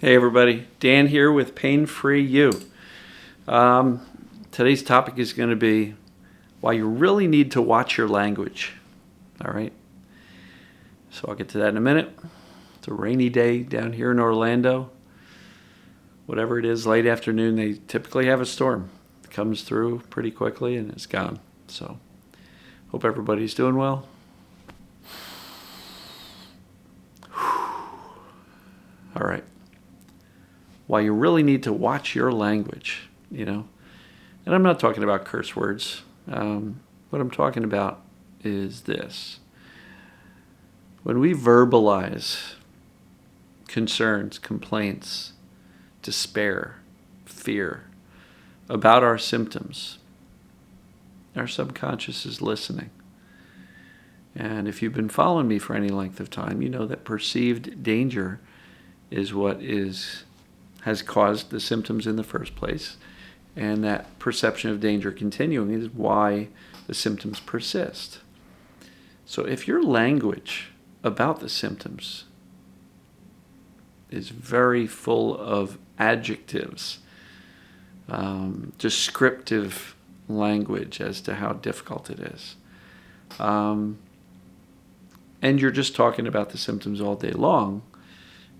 Hey everybody, Dan here with Pain Free You. Today's topic is going to be why you really need to watch your language. All right, so I'll get to that in a minute. It's a rainy day down here in Orlando. Whatever it is, late afternoon, they typically have a storm. It comes through pretty quickly and it's gone. So hope everybody's doing well. All right. Why you really need to watch your language, And I'm not talking about curse words. What I'm talking about is this. When we verbalize concerns, complaints, despair, fear about our symptoms, our subconscious is listening. And if you've been following me for any length of time, you know that perceived danger is what has caused the symptoms in the first place. And that perception of danger continuing is why the symptoms persist. So if your language about the symptoms is very full of adjectives, descriptive language as to how difficult it is, and you're just talking about the symptoms all day long,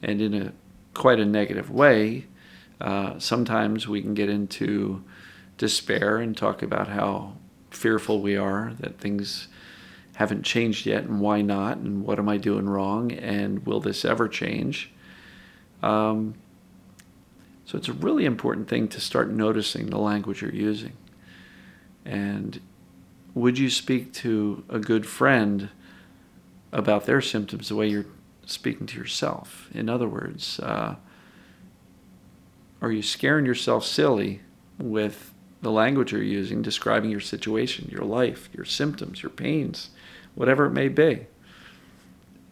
and in quite a negative way, sometimes we can get into despair and talk about how fearful we are that things haven't changed yet and why not and what am I doing wrong and will this ever change. So it's a really important thing to start noticing the language you're using. And would you speak to a good friend about their symptoms the way you're speaking to yourself? In other words, are you scaring yourself silly with the language you're using, describing your situation, your life, your symptoms, your pains, whatever it may be?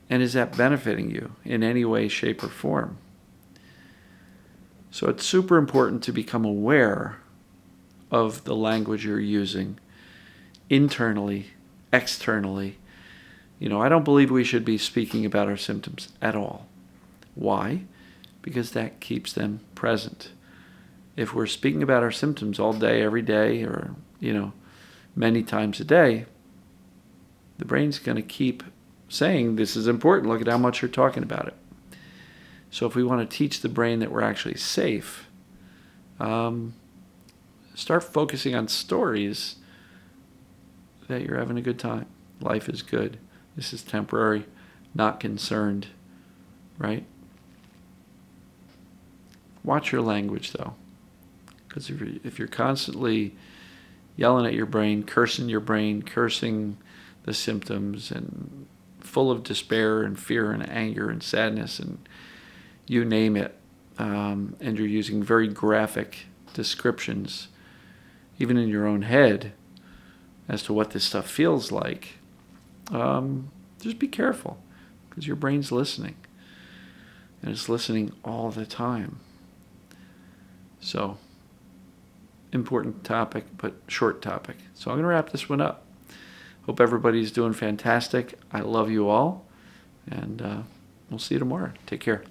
And is that benefiting you in any way, shape, or form? So it's super important to become aware of the language you're using internally, externally. I don't believe we should be speaking about our symptoms at all. Why? Because that keeps them present. If we're speaking about our symptoms all day, every day, or, many times a day, the brain's going to keep saying, this is important, look at how much you're talking about it. So if we want to teach the brain that we're actually safe, start focusing on stories that you're having a good time. Life is good. This is temporary, not concerned, right? Watch your language, though. Because if you're constantly yelling at your brain, cursing the symptoms, and full of despair and fear and anger and sadness and you name it, and you're using very graphic descriptions, even in your own head, as to what this stuff feels like, just be careful, because your brain's listening, and it's listening all the time. So, important topic, but short topic. So I'm going to wrap this one up. Hope everybody's doing fantastic. I love you all, and we'll see you tomorrow. Take care.